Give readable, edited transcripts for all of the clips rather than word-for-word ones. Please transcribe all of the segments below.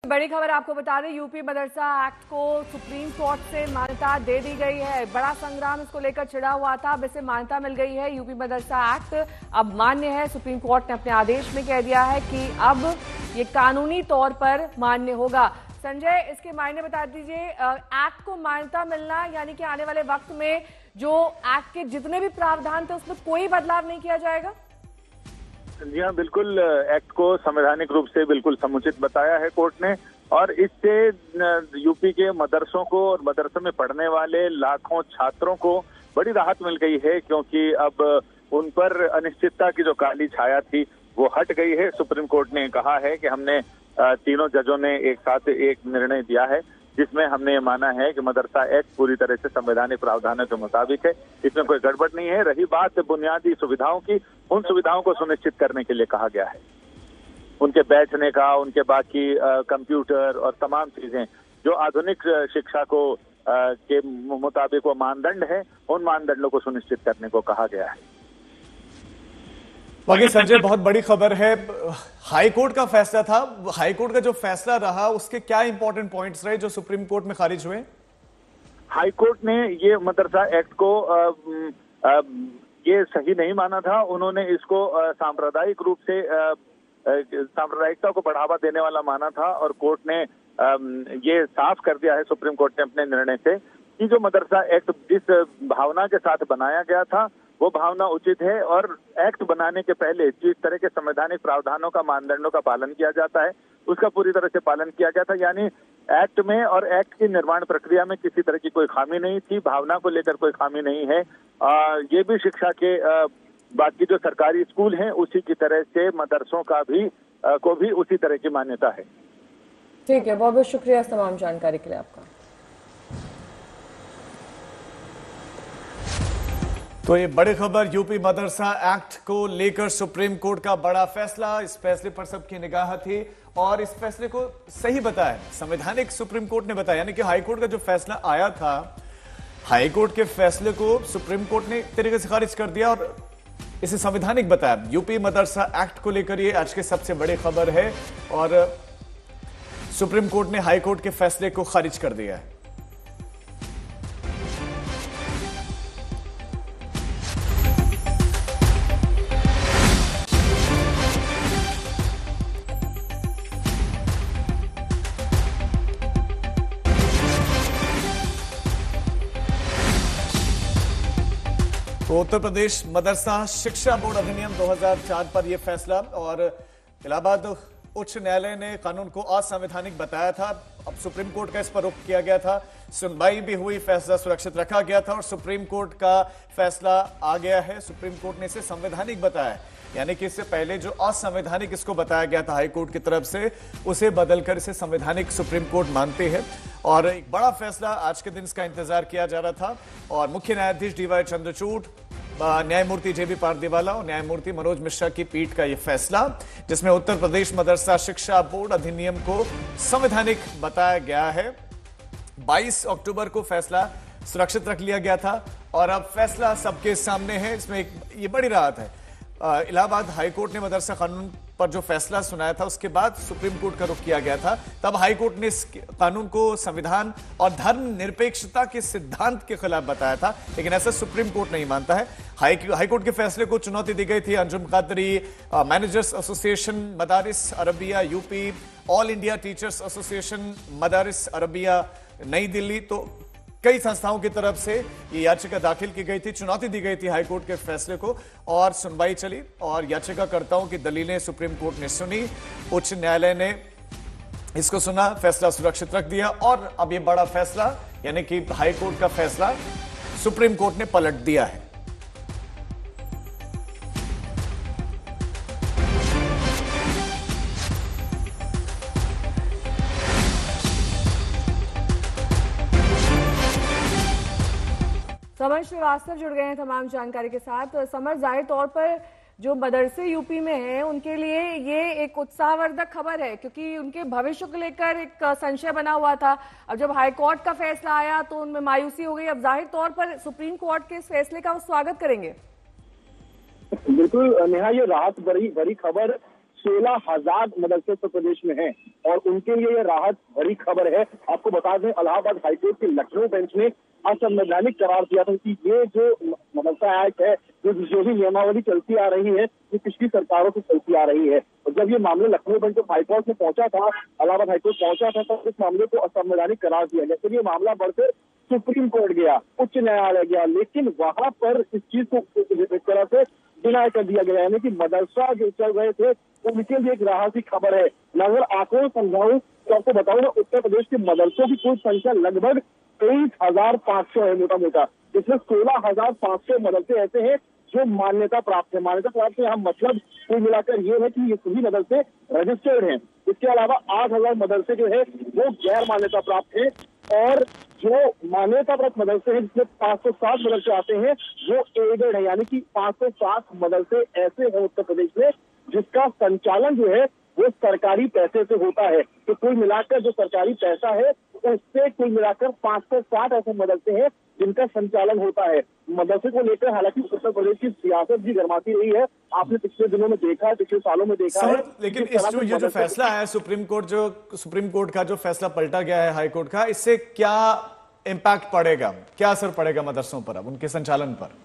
बड़ी खबर आपको बता दें, यूपी मदरसा एक्ट को सुप्रीम कोर्ट से मान्यता दे दी गई है। बड़ा संग्राम इसको लेकर छिड़ा हुआ था, अब इसे मान्यता मिल गई है। यूपी मदरसा एक्ट अब मान्य है। सुप्रीम कोर्ट ने अपने आदेश में कह दिया है कि अब ये कानूनी तौर पर मान्य होगा। संजय, इसके मायने बता दीजिए। एक्ट को मान्यता मिलना यानी कि आने वाले वक्त में जो एक्ट के जितने भी प्रावधान थे उसमें कोई बदलाव नहीं किया जाएगा? जी हाँ, बिल्कुल। एक्ट को संवैधानिक रूप से बिल्कुल समुचित बताया है कोर्ट ने, और इससे यूपी के मदरसों को और मदरसों में पढ़ने वाले लाखों छात्रों को बड़ी राहत मिल गई है, क्योंकि अब उन पर अनिश्चितता की जो काली छाया थी वो हट गई है। सुप्रीम कोर्ट ने कहा है कि हमने तीनों जजों ने एक साथ एक निर्णय दिया है जिसमें हमने ये माना है कि मदरसा एक्ट पूरी तरह से संवैधानिक प्रावधानों के मुताबिक है, इसमें कोई गड़बड़ नहीं है। रही बात बुनियादी सुविधाओं की, उन सुविधाओं को सुनिश्चित करने के लिए कहा गया है। उनके बैठने का, उनके बाकी कंप्यूटर और तमाम चीजें जो आधुनिक शिक्षा को के मुताबिक वो मानदंड है, उन मानदंडों को सुनिश्चित करने को कहा गया है। बाकी संजय, बहुत बड़ी खबर है। हाई कोर्ट का फैसला था, हाई कोर्ट का जो फैसला रहा उसके क्या इंपॉर्टेंट पॉइंट्स रहे जो सुप्रीम कोर्ट में खारिज हुए? हाई कोर्ट ने ये मदरसा एक्ट को ये सही नहीं माना था। उन्होंने इसको सांप्रदायिक रूप से सांप्रदायिकता को बढ़ावा देने वाला माना था, और कोर्ट ने ये साफ कर दिया है, सुप्रीम कोर्ट ने अपने निर्णय से, कि जो मदरसा एक्ट जिस भावना के साथ बनाया गया था वो भावना उचित है, और एक्ट बनाने के पहले जिस तरह के संवैधानिक प्रावधानों का, मानदंडों का पालन किया जाता है उसका पूरी तरह से पालन किया गया था। यानी एक्ट में और एक्ट की निर्माण प्रक्रिया में किसी तरह की कोई खामी नहीं थी, भावना को लेकर कोई खामी नहीं है। ये भी शिक्षा के बाकी जो सरकारी स्कूल हैं उसी की तरह से मदरसों का भी को भी उसी तरह की मान्यता है। ठीक है, बहुत बहुत शुक्रिया इस तमाम जानकारी के लिए आपका। तो ये बड़ी खबर, यूपी मदरसा एक्ट को लेकर सुप्रीम कोर्ट का बड़ा फैसला। इस फैसले पर सबकी निगाह थी और इस फैसले को सही बताया संवैधानिक सुप्रीम कोर्ट ने बताया, यानी कि हाई कोर्ट का जो फैसला आया था, हाई कोर्ट के फैसले को सुप्रीम कोर्ट ने एक तरीके से खारिज कर दिया और इसे संवैधानिक बताया। यूपी मदरसा एक्ट को लेकर ये आज की सबसे बड़ी खबर है और सुप्रीम कोर्ट ने हाई कोर्ट के फैसले को खारिज कर दिया है। तो उत्तर प्रदेश मदरसा शिक्षा बोर्ड अधिनियम 2004 पर यह फैसला, और इलाहाबाद उच्च न्यायालय ने कानून को असंवैधानिक बताया था। अब सुप्रीम कोर्ट का इस पर रुख किया गया था, सुनवाई भी हुई, फैसला सुरक्षित रखा गया था और सुप्रीम कोर्ट का फैसला आ गया है। सुप्रीम कोर्ट ने इसे संवैधानिक बताया है, यानी कि इससे पहले जो असंवैधानिक इसको बताया गया था हाई कोर्ट की तरफ से, उसे बदलकर इसे संवैधानिक सुप्रीम कोर्ट मानते हैं। और एक बड़ा फैसला, आज के दिन इसका इंतजार किया जा रहा था और मुख्य न्यायाधीश डीवाई चंद्रचूड़, न्यायमूर्ति जेबी पारदीवाला और न्यायमूर्ति मनोज मिश्रा की पीठ का यह फैसला, जिसमें उत्तर प्रदेश मदरसा शिक्षा बोर्ड अधिनियम को संवैधानिक बताया गया है। 22 अक्टूबर को फैसला सुरक्षित रख लिया गया था और अब फैसला सबके सामने है। इसमें ये बड़ी राहत है। इलाहाबाद हाई कोर्ट ने मदरसा कानून पर जो फैसला सुनाया था उसके बाद सुप्रीम कोर्ट का रुख किया गया था। तब हाई कोर्ट ने इस कानून को संविधान और धर्म निरपेक्षता के सिद्धांत के खिलाफ बताया था, लेकिन ऐसा सुप्रीम कोर्ट नहीं मानता है। हाई कोर्ट के फैसले को चुनौती दी गई थी। Anjum Qadri, managers association Madaris Arabia UP, all India teachers association Madaris Arabia Nai Delhi, तो कई संस्थाओं की तरफ से ये याचिका दाखिल की गई थी, चुनौती दी गई थी हाईकोर्ट के फैसले को, और सुनवाई चली और याचिकाकर्ताओं की दलीलें सुप्रीम कोर्ट ने सुनी। उच्च न्यायालय ने इसको सुना, फैसला सुरक्षित रख दिया और अब ये बड़ा फैसला, यानी कि हाईकोर्ट का फैसला सुप्रीम कोर्ट ने पलट दिया है। समर श्रीवास्तव जुड़ गए हैं तमाम जानकारी के साथ। समर, जाहिर तौर पर जो मदरसे यूपी में हैं उनके लिए ये एक उत्साहवर्धक खबर है, क्योंकि उनके भविष्य को लेकर एक संशय बना हुआ था। अब जब हाई कोर्ट का फैसला आया तो उनमें मायूसी हो गई। अब जाहिर तौर पर सुप्रीम कोर्ट के इस फैसले का वो स्वागत करेंगे। बिल्कुल नेहा, ये राहत बड़ी खबर 16,000 मदरसे उत्तर प्रदेश में हैं और उनके लिए ये राहत भरी खबर है। आपको बता दें, इलाहाबाद हाईकोर्ट के लखनऊ बेंच ने असंवैधानिक करार दिया था कि ये जो मदरसा एक्ट है, जो भी नियमावली चलती आ रही है, ये पिछली सरकारों से चलती आ रही है। और जब ये मामला लखनऊ बेंच ऑफ हाईकोर्ट में पहुंचा था, इलाहाबाद हाईकोर्ट पहुंचा था, तब इस मामले को असंवैधानिक करार दिया गया। फिर ये मामला बढ़कर सुप्रीम कोर्ट गया, उच्च न्यायालय गया, लेकिन वहां पर इस चीज को एक तरह से डिनाई कर दिया गया, यानी कि मदरसा जो चल रहे थे उनके लिए एक राहत की खबर है। मैं अगर आंकड़ों समझाऊं तो आपको बताऊं, उत्तर प्रदेश के मदरसों की कुल संख्या लगभग 23,500 है मोटा मोटा। इसमें 16,500 मदरसे ऐसे हैं जो मान्यता प्राप्त है। मान्यता प्राप्त यहाँ मतलब कुल मिलाकर ये है कि ये सभी मदरसे रजिस्टर्ड हैं। इसके अलावा 8,000 मदरसे जो है वो गैर मान्यता प्राप्त है और जो मान्यता प्राप्त मदरसे हैं जिसमें 560 मदरसे आते हैं वो एडेड है, यानी कि 560 मदरसे ऐसे हैं उत्तर प्रदेश में जिसका संचालन जो है वो सरकारी पैसे से होता है। तो कुल मिलाकर जो सरकारी पैसा है उससे कुल मिलाकर 560 ऐसे मदरसे हैं जिनका संचालन होता है। मदरसे को लेकर हालांकि उत्तर प्रदेश की सियासत भी गर्माती रही है। आपने पिछले दिनों में देखा है, पिछले सालों में देखा है। लेकिन ये जो फैसला है सुप्रीम कोर्ट का जो फैसला पलटा गया है हाई कोर्ट का, इससे क्या इम्पैक्ट पड़ेगा, क्या असर पड़ेगा मदरसों पर, अब उनके संचालन पर?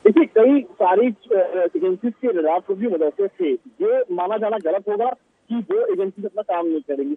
देखिए, कई सारी एजेंसी के रात को भी मदरसे थे। ये माना जाना गलत होगा कि वो एजेंसी अपना काम नहीं करेंगी।